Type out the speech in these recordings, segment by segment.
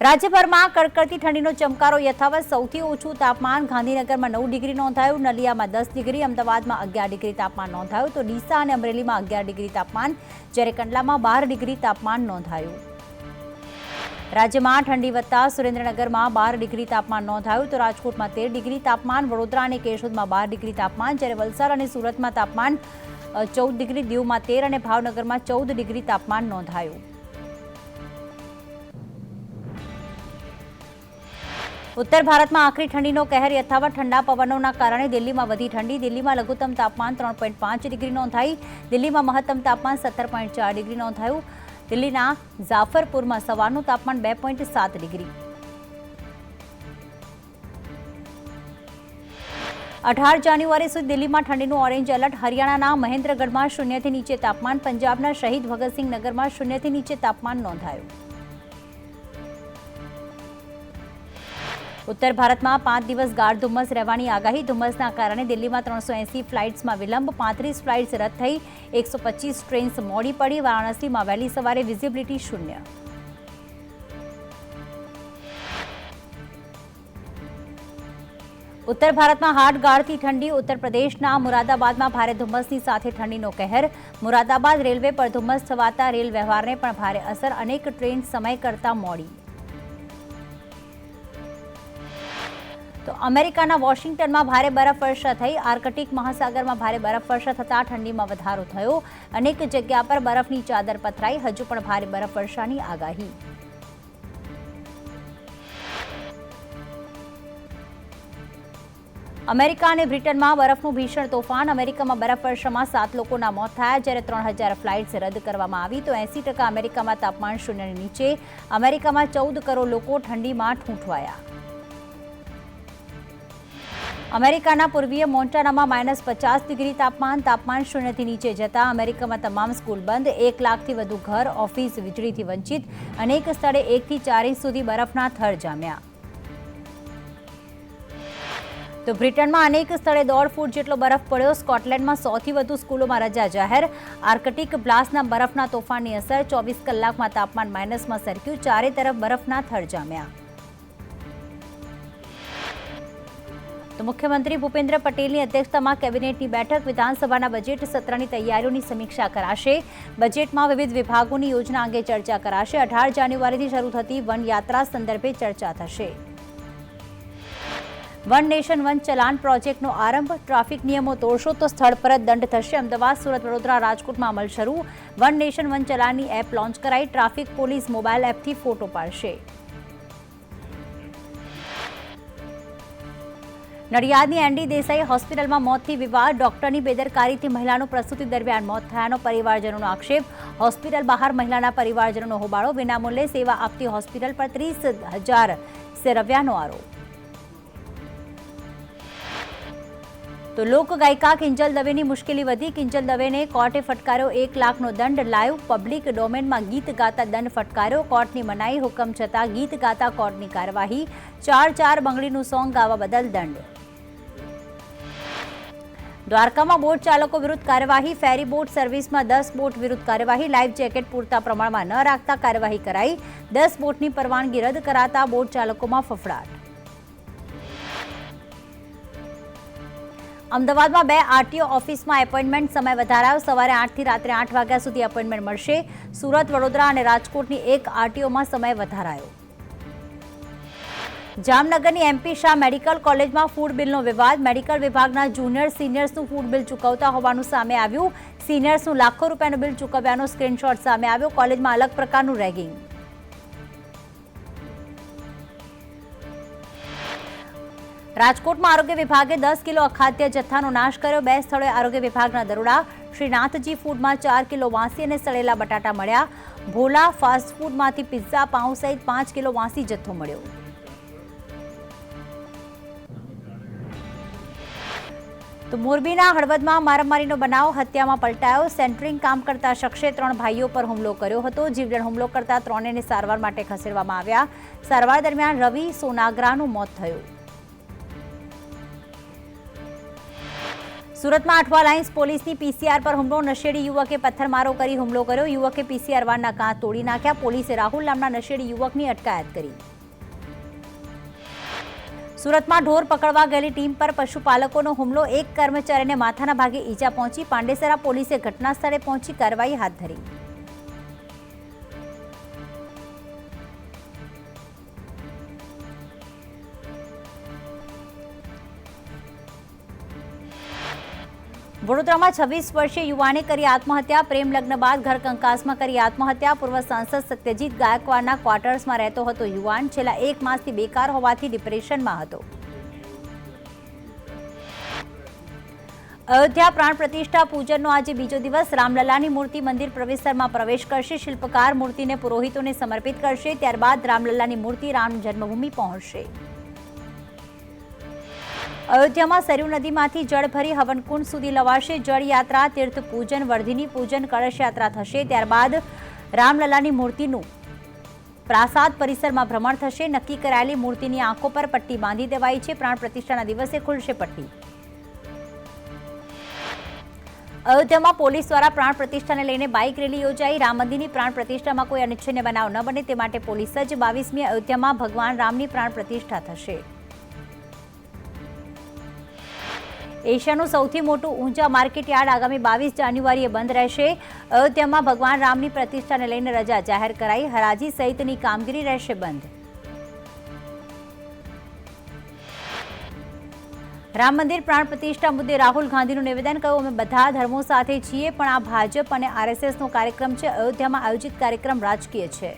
રાજ્યભરમાં કડકડતી ઠંડીનો ચમકારો યથાવત. સૌથી ઓછું તાપમાન ગાંધીનગરમાં 9 ડિગ્રી નોંધાયું, નલિયામાં 10 ડિગ્રી, અમદાવાદમાં 11 ડિગ્રી તાપમાન નોંધાયું, તો ડીસા અને અમરેલીમાં 11 ડિગ્રી તાપમાન, જ્યારે કંડલામાં 12 ડિગ્રી તાપમાન નોંધાયું. રાજ્યમાં ઠંડી વધતા સુરેન્દ્રનગરમાં 12 ડિગ્રી તાપમાન નોંધાયું, તો રાજકોટમાં 13 ડિગ્રી તાપમાન, વડોદરા અને કેશોદમાં 12 ડિગ્રી તાપમાન, જ્યારે વલસાડ અને સુરતમાં તાપમાન 14 ડિગ્રી, દીવમાં 13 અને ભાવનગરમાં 14 ડિગ્રી તાપમાન નોંધાયું. ઉત્તર ભારતમાં આકરી ઠંડીનો કહેર યથાવત. ઠંડા પવનોના કારણે દિલ્હીમાં વધી ઠંડી. દિલ્હીમાં લઘુત્તમ તાપમાન 3.5 ડિગ્રી નોંધાઈ, દિલ્હીમાં મહત્તમ તાપમાન 17.4 ડિગ્રી નોંધાયું. દિલ્હીના જાફરપુરમાં સવારનું તાપમાન 2.7 ડિગ્રી. 18 જાન્યુઆરી સુધી દિલ્હીમાં ઠંડીનું ઓરેન્જ એલર્ટ. હરિયાણાના મહેન્દ્રગઢમાં 0થી નીચે તાપમાન, પંજાબના શહીદ ભગતસિંહ નગરમાં 0થી નીચે તાપમાન નોંધાયું. ઉત્તર ભારતમાં 5 દિવસ ગાઢ ધુમ્મસ રહેવાની આગાહી. ધુમ્મસના કારણે દિલ્હીમાં 380 ફ્લાઇટ્સમાં વિલંબ, 35 ફ્લાઇટ્સ રદ થઈ, 125 ટ્રેન્સ મોડી પડી. વારાણસીમાં વહેલી સવારે વિઝિબિલિટી 0. ઉત્તર ભારતમાં હાડગાળથી ઠંડી. ઉત્તર પ્રદેશના મુરાદાબાદમાં ભારે ધુમ્મસની સાથે ઠંડીનો કહેર. મુરાદાબાદ રેલવે પર ધુમ્મસ છવાતા રેલ વ્યવહારને પણ ભારે અસર. અનેક ટ્રેન સમય કરતાં મોડી. તો અમેરિકાના વોશિંગ્ટનમાં ભારે બરફવર્ષા થઈ. આર્કટિક મહાસાગરમાં ભારે બરફવર્ષા થતાં ઠંડીમાં વધારો થયો. અનેક જગ્યા પર બરફની ચાદર પથરાઈ. હજુ પણ ભારે બરફવર્ષાની આગાહી. અમેરિકા અને બ્રિટનમાં બરફનું ભીષણ તોફાન. અમેરિકામાં બરફવર્ષામાં 7 લોકોના મોત થયા, જ્યારે 3000 ફ્લાઇટ્સ રદ કરવામાં આવી. તો 80% અમેરિકામાં તાપમાન 0ની નીચે. અમેરિકામાં 14 કરોડ લોકો ઠંડીમાં ઠૂંઠવાયા. અમેરિકાના પૂર્વીય મોન્ટાનામાં -50 ડિગ્રી તાપમાન. તાપમાન 0થી નીચે જતા અમેરિકામાં તમામ સ્કૂલ બંધ. 1 લાખથી વધુ ઘર, ઓફિસ વીજળીથી વંચિત. અનેક સ્થળે 1 થી 4 ઇંચ સુધી બરફના થર જામ્યા. તો બ્રિટનમાં અનેક સ્થળે 1.5 ફૂટ જેટલો બરફ પડ્યો. સ્કોટલેન્ડમાં 100થી વધુ સ્કૂલોમાં રજા જાહેર. આર્કટિક બ્લાસ્ટના બરફના તોફાનની અસર. 24 કલાકમાં તાપમાન માઇનસમાં સરક્યું. ચારે તરફ બરફના થર જામ્યા. તો મુખ્યમંત્રી ભૂપેન્દ્ર પટેલની અધ્યક્ષતામાં કેબિનેટની બેઠક. વિધાનસભાના બજેટ સત્રની તૈયારીઓની સમીક્ષા કરાશે. બજેટમાં વિવિધ વિભાગોની યોજના અંગે ચર્ચા કરાશે. 18 જાન્યુઆરીથી શરૂ થતી વન યાત્રા સંદર્ભે ચર્ચા થશે. વન નેશન વન ચલાન પ્રોજેક્ટનો આરંભ. ટ્રાફિક નિયમો તોડશો તો સ્થળ પર જ દંડ થશે. અમદાવાદ, સુરત, વડોદરા, રાજકોટમાં અમલ શરૂ. વન નેશન વન ચલાનની એપ લોન્ચ કરાઈ. ટ્રાફિક પોલીસ મોબાઈલ એપથી ફોટો પાડશે. નડિયાદની એનડી દેસાઈ હોસ્પિટલમાં મોતથી વિવાદ. ડોક્ટરની બેદરકારીથી મહિલાનું પ્રસૂતિ દરમિયાન મોત થયાનો પરિવારજનોનો આક્ષેપ. હોસ્પિટલ બહાર મહિલાના પરિવારજનોનો હોબાળો. વિનામૂલ્યે સેવા આપતી હોસ્પિટલ પર 30,000 સેરવ્યાનો આરોપ. તો લોકગાયિકા કિંજલ દવેની મુશ્કેલી વધી. કિંજલ દવેને કોર્ટે ફટકાર્યો 1 લાખનો દંડ. લાઈવ પબ્લિક ડોમેનમાં ગીત ગાતા દંડ ફટકાર્યો. કોર્ટની મનાઈ હુકમ છતાં ગીત ગાતા કોર્ટની કાર્યવાહી. 4 બંગડીનું સોંગ ગાવા બદલ દંડ. દ્વારકામાં બોટ ચાલકો વિરુદ્ધ કાર્યવાહી. ફેરી બોટ સર્વિસમાં 10 બોટ વિરુદ્ધ કાર્યવાહી. લાઈફ જેકેટ પૂરતા પ્રમાણમાં ન રાખતા કાર્યવાહી કરાઈ. 10 બોટની પરવાનગી રદ કરાતા બોટ ચાલકોમાં ફફડાટ. અમદાવાદમાં 2 આરટીઓ ઓફિસમાં એપોઇન્ટમેન્ટ સમય વધારાયો. સવારે 8 થી રાત્રે 8 વાગ્યા સુધી એપોઇન્ટમેન્ટ મળશે. સુરત, વડોદરા અને રાજકોટની 1 આરટીઓમાં સમય વધારાયો. જામનગરની એમપી શાહ મેડિકલ કોલેજમાં ફૂડ બિલનો વિવાદ. મેડિકલ વિભાગના જુનિયર સિનિયર્સનું ફૂડ બિલ ચૂકવતા હોવાનું સામે આવ્યું. સિનિયર્સનું લાખો રૂપિયાનું બિલ ચૂકવ્યાનો સ્ક્રીનશોટ સામે આવ્યો. કોલેજમાં અલગ પ્રકારનું રેગિંગ. રાજકોટમાં આરોગ્ય વિભાગે 10 કિલો અખાદ્ય જથ્થાનો નાશ કર્યો. 2 સ્થળોએ આરોગ્ય વિભાગના દરોડા. શ્રીનાથજી ફૂડમાં 4 કિલો વાસી અને સડેલા બટાટા મળ્યા. ભોલા ફાસ્ટ ફૂડમાંથી પિઝા, પાઉં સહિત 5 કિલો વાસી જથ્થો મળ્યો. તો મોરબીના હળવદમાં મારામારીનો બનાવ. હત્યામાં પલટાયો. સેન્ટરિંગ કામ કરતા શખ્સે 3 ભાઈઓ પર હુમલો કર્યો હતો. જીવલેણ હુમલો કરતા 3ને સારવાર માટે ખસેડવામાં આવ્યા. સારવાર દરમિયાન રવિ સોનાગરાનું મોત થયું. સુરતમાં અઠવા લાઇન્સ પોલીસની પીસીઆર પર હુમલો, નશેડી યુવકે પથ્થરમારો કરી હુમલો કર્યો. યુવકે પીસીઆર વાનના કાચ તોડી નાખ્યા. પોલીસે રાહુલ નામના નશેડી યુવકની અટકાયત કરી. સુરતમાં ઢોર પકડવા ગયેલી ટીમ પર પશુપાલકોનો હુમલો, એક કર્મચારીને માથાના ભાગે ઈજા પહોંચી. પાંડેસરા પોલીસે ઘટના સ્થળે પહોંચી કાર્યવાહી હાથ ધરી. વડોદરામાં 26 વર્ષીય યુવાને કરી આત્મહત્યા. પ્રેમ લગ્ન બાદ ઘર કંકાસમાં કરી આત્મહત્યા. પૂર્વ સાંસદ સત્યજીત ગાયકવાડના ક્વાર્ટર્સમાં રહેતો હતો યુવાન. છેલ્લા 1 માસથી બેકાર હોવાથી ડિપ્રેશનમાં હતો. અયોધ્યા પ્રાણ પ્રતિષ્ઠા પૂજનનો આજે બીજો દિવસ. રામલલ્લાની મૂર્તિ મંદિર પરિસરમાં પ્રવેશ કરશે. શિલ્પકાર મૂર્તિને પુરોહિતોને સમર્પિત કરશે. ત્યારબાદ રામલલ્લાની મૂર્તિ રામ જન્મભૂમિ પહોંચશે. અયોધ્યામાં સરયુ નદીમાંથી જળ ભરી હવનકુંડ સુધી લવાશે જળયાત્રા. તીર્થ પૂજન, વર્ધિની પૂજન, કળશ યાત્રા થશે. ત્યારબાદ રામલલ્લાની મૂર્તિનું પ્રાસાદ પરિસરમાં ભ્રમણ થશે. નક્કી કરાયેલી મૂર્તિની આંખો પર પટ્ટી બાંધી દેવાઈ છે. પ્રાણ પ્રતિષ્ઠાના દિવસે ખુલશે પટ્ટી. અયોધ્યામાં પોલીસ દ્વારા પ્રાણ પ્રતિષ્ઠાને લઈને બાઇક રેલી યોજાઈ. રામ મંદિરની પ્રાણ પ્રતિષ્ઠામાં કોઈ અનિચ્છનીય બનાવ ન બને તે માટે પોલીસ સજ્જ. 22મી અયોધ્યામાં ભગવાન રામની પ્રાણ પ્રતિષ્ઠા થશે. એશિયાનું સૌથી મોટું ઊંઝા માર્કેટ યાર્ડ આગામી 22 જાન્યુઆરીએ બંધ રહેશે. અયોધ્યામાં ભગવાન રામની પ્રતિષ્ઠાને લઈને રજા જાહેર કરાઈ. હરાજી સહિતની કામગીરી રહેશે બંધ. રામ મંદિર પ્રાણ પ્રતિષ્ઠા મુદ્દે રાહુલ ગાંધીનું નિવેદન. કહ્યું, અમે બધા ધર્મો સાથે છીએ, પણ આ ભાજપ અને આરએસએસનો કાર્યક્રમ છે. અયોધ્યામાં આયોજિત કાર્યક્રમ રાજકીય છે.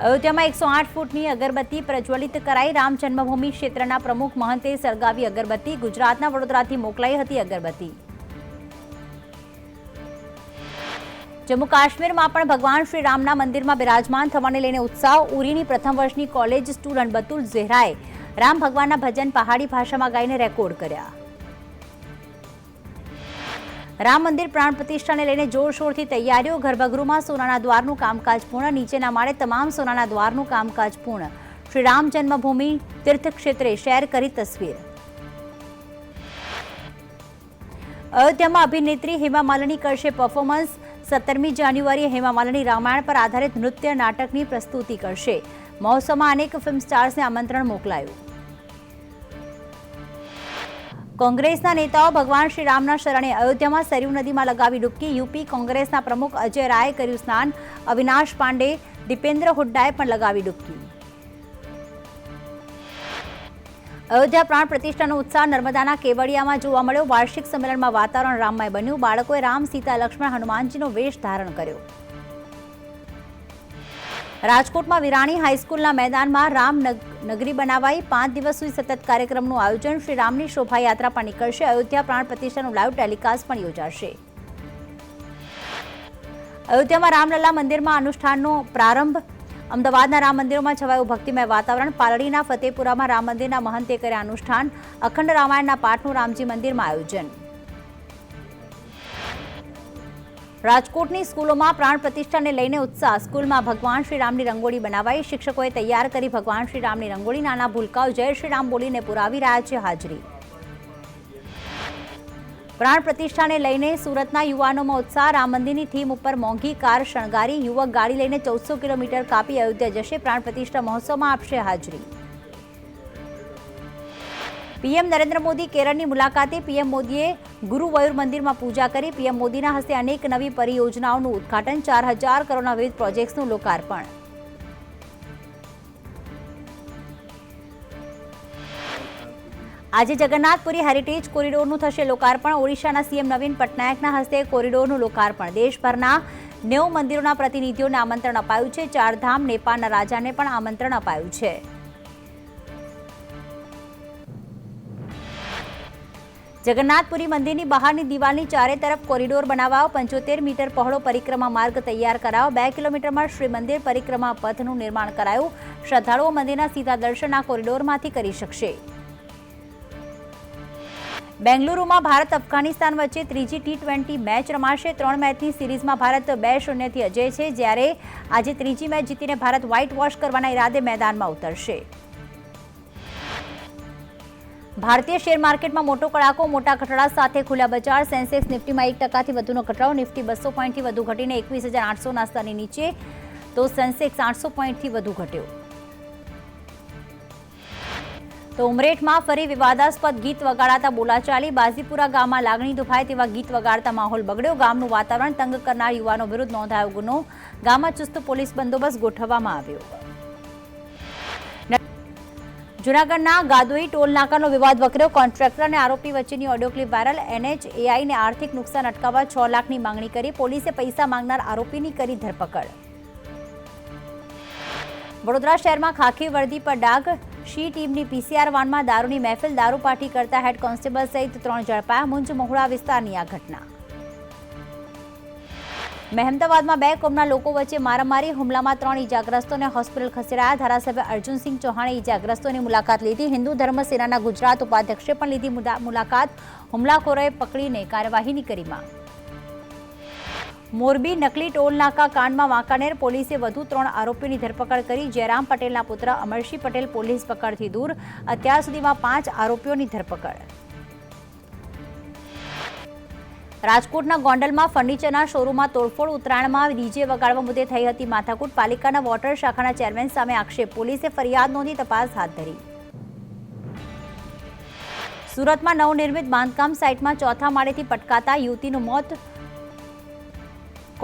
અયોધ્યામાં 108 ફૂટની અગરબત્તી પ્રજ્વલિત કરાઈ. રામ જન્મભૂમિ ક્ષેત્રના પ્રમુખ મહંતે સળગાવી અગરબત્તી. ગુજરાતના વડોદરાથી મોકલાઈ હતી અગરબત્તી. જમ્મુ કાશ્મીરમાં પણ ભગવાન શ્રી રામના મંદિરમાં બિરાજમાન થવાને લઈને ઉત્સાહ. ઉરીની પ્રથમ વર્ષની કોલેજ સ્ટુડન્ટ બતુલ ઝેહરાએ રામ ભગવાનના ભજન પહાડી ભાષામાં ગાઈને રેકોર્ડ કર્યા. રામ મંદિર પ્રાણ પ્રતિષ્ઠાને લઈને જોરશોરથી તૈયારીઓ. ગર્ભગૃહમાં સોનાના દ્વારનું કામકાજ પૂર્ણ. નીચેના માળે તમામ સોનાના દ્વારનું કામકાજ પૂર્ણ. શ્રી રામ જન્મભૂમિ તીર્થ ક્ષેત્રે શેર કરી તસવીર. અયોધ્યામાં અભિનેત્રી હેમા માલિની કરશે પરફોર્મન્સ. 17મી જાન્યુઆરીએ હેમા માલિની રામાયણ પર આધારિત નૃત્ય નાટકની પ્રસ્તુતિ કરશે. મહોત્સવમાં અનેક ફિલ્મ સ્ટાર્સને આમંત્રણ મોકલાયું. કોંગ્રેસના નેતાઓ ભગવાન શ્રી રામના શરણે. અયોધ્યામાં સરયુ નદીમાં લગાવી ડૂબકી. યુપી કોંગ્રેસના પ્રમુખ અજય રાયે કર્યું સ્નાન. અવિનાશ પાંડે, દીપેન્દ્ર હુડ્ડાએ પણ લગાવી ડૂબકી. અયોધ્યા પ્રાણ પ્રતિષ્ઠાનો ઉત્સાહ નર્મદાના કેવડિયામાં જોવા મળ્યો. વાર્ષિક સંમેલનમાં વાતાવરણ રામમય બન્યું. બાળકોએ રામ, સીતા, લક્ષ્મણ, હનુમાનજીનો વેશ ધારણ કર્યો. રાજકોટમાં વિરાણી હાઈસ્કૂલના મેદાનમાં રામ નગરી બનાવાઈ. 5 દિવસ સુધી સતત કાર્યક્રમનું આયોજન. શ્રી રામની શોભાયાત્રા પણ નીકળશે. અયોધ્યા પ્રાણ પ્રતિષ્ઠાનું લાઈવ ટેલિકાસ્ટ પણ યોજાશે. અયોધ્યામાં રામલલ્લા મંદિરમાં અનુષ્ઠાનનો પ્રારંભ. અમદાવાદના રામ મંદિરોમાં છવાયું ભક્તિમય વાતાવરણ. પાલડીના ફતેપુરામાં રામ મંદિરના મહંતે કર્યા અનુષ્ઠાન. અખંડ રામાયણના પાઠનું રામજી મંદિરમાં આયોજન. રાજકોટની સ્કૂલોમાં પ્રાણ પ્રતિષ્ઠાને લઈને ઉત્સાહ. સ્કૂલમાં ભગવાન શ્રી રામની રંગોળી બનાવાઈ. શિક્ષકોએ તૈયાર કરી ભગવાન શ્રી રામની રંગોળી. નાના ભૂલકાઓ જય શ્રી રામ બોલીને પુરાવી રહ્યા છે હાજરી. પ્રાણ પ્રતિષ્ઠાને લઈને સુરતના યુવાનોમાં ઉત્સાહ. રામ મંદિરની થીમ ઉપર મોંઘી કાર શણગારી. યુવક ગાડી લઈને 1400 કિલોમીટર કાપી અયોધ્યા જશે. પ્રાણ પ્રતિષ્ઠા મહોત્સવમાં આપશે હાજરી. પીએમ નરેન્દ્ર મોદી કેરળની મુલાકાતે. પીએમ મોદીએ ગુરુવયુર મંદિરમાં પૂજા કરી. પીએમ મોદીના હસ્તે અનેક નવી પરિયોજનાઓનું ઉદ્ઘાટન. 4000 કરોડના વિવિધ પ્રોજેક્ટ્સનું લોકાર્પણ. આજે જગન્નાથપુરી હેરિટેજ કોરિડોરનું થશે લોકાર્પણ. ઓડિશાના સીએમ નવીન પટનાયકના હસ્તે કોરિડોરનું લોકાર્પણ. દેશભરના 90 મંદિરોના પ્રતિનિધિઓને આમંત્રણ અપાયું છે. 4 ધામ નેપાળના રાજાને પણ આમંત્રણ અપાયું છે. જગન્નાથપુરી મંદિરની બહારની દિવાલની ચારે તરફ કોરિડોર બનાવાયો. 75 મીટર પહોળો પરિક્રમા માર્ગ તૈયાર કરાયો. 2 કિલોમીટરમાં શ્રી મંદિર પરિક્રમા પથનું નિર્માણ કરાયું. શ્રદ્ધાળુઓ મંદિરના સીધા દર્શન આ કોરિડોરમાંથી કરી શકશે. બેંગલુરુમાં ભારત અફઘાનિસ્તાન વચ્ચે ત્રીજી T20 મેચ રમાશે. 3 મેચની સિરીઝમાં ભારત 2-0થી અજય છે. જ્યારે આજે ત્રીજી મેચ જીતીને ભારત વ્હાઇટ વોશ કરવાના ઈરાદે મેદાનમાં ઉતરશે. ભારતીય શેર માર્કેટમાં મોટો કડાકો, મોટા ઘટાડા સાથે ખુલ્યા બજાર. સેન્સેક્સ નિફ્ટીમાં 1% વધુનો ઘટાડો. નિફ્ટી 200 પોઈન્ટથી વધુ ઘટીને 21,800ના સ્તરની નીચે, તો સેન્સેક્સ 800 પોઈન્ટથી વધુ ઘટ્યો. તો ઉમરેઠમાં ફરી વિવાદાસ્પદ ગીત વગાડાતા બોલાચાલી. બાજીપુરા ગામમાં લાગણી દુભાય તેવા ગીત વગાડતા માહોલ બગડ્યો. ગામનું વાતાવરણ તંગ કરનાર યુવાનો વિરુદ્ધ નોંધાયો ગુનો. ગામમાં ચુસ્ત પોલીસ બંદોબસ્ત ગોઠવવામાં આવ્યો. જૂનાગઢના ગાદોઈ ટોલ નાકાનો વિવાદ વકર્યો. કોન્ટ્રાક્ટર અને આરોપી વચ્ચેની ઓડિયો ક્લિપ વાયરલ. NHAIને આર્થિક નુકસાન અટકાવવા 6 લાખની માંગણી કરી. પોલીસે પૈસા માંગનાર આરોપીની કરી ધરપકડ. વડોદરા શહેરમાં ખાખી વર્દી પર ડાઘ. શી ટીમની PCR વાનમાં દારૂની મહેફિલ. દારૂ પાર્ટી કરતા હેડ કોન્સ્ટેબલ સહિત 3 ઝડપાયા. મુંજ મહુડા વિસ્તારની આ ઘટના. મહેમદાવાદમાં 2 કોમના લોકો વચ્ચે મારામારી. હુમલામાં 3 ઇજાગ્રસ્તોને હોસ્પિટલ ખસેડાયા. ધારાસભ્ય અર્જુનસિંહ ચૌહાણે ઇજાગ્રસ્તોની મુલાકાત લીધી. હિન્દુ ધર્મ સેનાના ગુજરાત ઉપાધ્યક્ષે પણ લીધી મુલાકાત. હુમલાખોરોએ પકડીને કાર્યવાહીની કરી માંગ. મોરબી નકલી ટોલ નાકા કાંડમાં વાંકાનેર પોલીસે વધુ 3 આરોપીઓની ધરપકડ કરી. જયરામ પટેલના પુત્ર અમરસિંહ પટેલ પોલીસ પકડથી દૂર. અત્યાર સુધીમાં 5 આરોપીઓની ધરપકડ. રાજકોટના ગોંડલમાં ફર્નિચરના શોરૂમમાં તોડફોડ. ઉત્તરાયણમાં ડીજે વગાડવા મુદ્દે થઈ હતી માથાકૂટ. પાલિકાના વોટર શાખાના ચેરમેન સામે આક્ષેપ. પોલીસે ફરિયાદ નોંધી તપાસ હાથ ધરી. સુરતમાં નવનિર્મિત બાંધકામ સાઇટમાં 4થા માળેથી પટકાતા યુવતીનું મોત.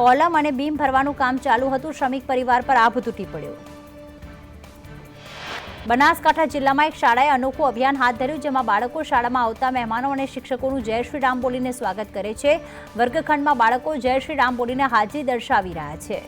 કોલમ અને બીમ ભરવાનું કામ ચાલુ હતું. શ્રમિક પરિવાર પર આભ તૂટી પડ્યો. બનાસકાંઠા જિલ્લામાં એક શાળાએ અનોખું અભિયાન હાથ ધર્યું, જેમાં બાળકો શાળામાં આવતા મહેમાનો અને શિક્ષકોનું જય શ્રી રામ બોલીને સ્વાગત કરે છે. વર્ગખંડમાં બાળકો જય શ્રી રામ બોલીને હાજરી દર્શાવી રહ્યા છે.